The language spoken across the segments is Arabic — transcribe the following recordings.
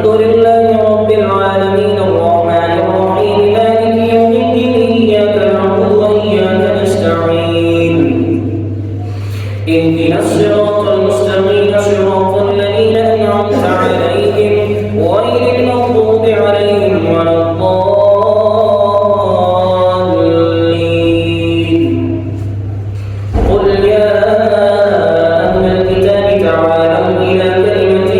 الحمد لله رب العالمين الرحمن الرحيم مالك يوم الدين إياك نعبد وإياك نستعين اهدنا الصراط المستقيم صراط الذين أنعمت عليهم غير المغضوب عليهم ولا الضالين قل يا أهل الكتاب تعالوا إلى كلمة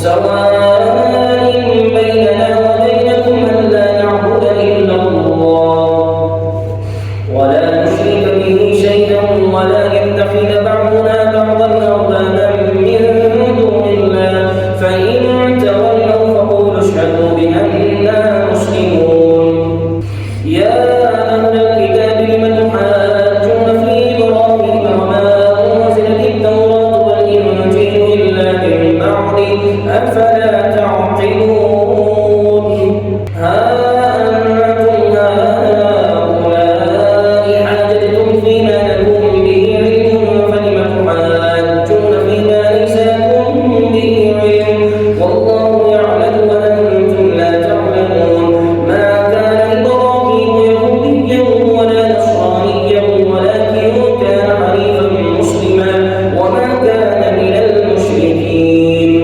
سواء بيننا وبينكم ألا نعبد إلا الله ولا نشرك به شيئا ولا يتخذ بعضنا بعضا أربابا من دون الله فإن تولوا فقولوا اشهدوا بأننا مسلمون يا أهل الكتاب لم تحاجون في إبراهيم وما أنزلت التوراة والإنجيل إلا من بعده أفلا تعقلون ها أنتم هؤلاء حاججتم فيما لكم به علم فلم تحاجون فيما ليس لكم به علم والله يعلم وأنتم لا تعلمون ما كان إبراهيم يهوديا ولا نصرانيا ولكن كان حنيفا مسلما وما كان من المشركين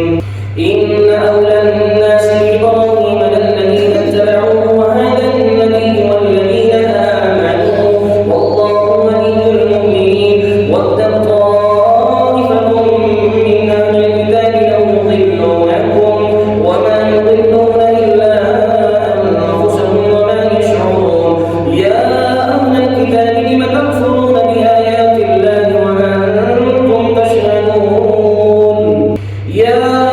إن أولى الناس بإبراهيم للذين اتبعوه وهذا النبي والذين آمنوا والله ولي المؤمنين ود طائفة من أهل الكتاب لو يضلونكم وما يضلون إلا أنفسهم وما يشعرون يا أهل الكتاب لم تكفرون بآيات الله وأنتم تشهدون يا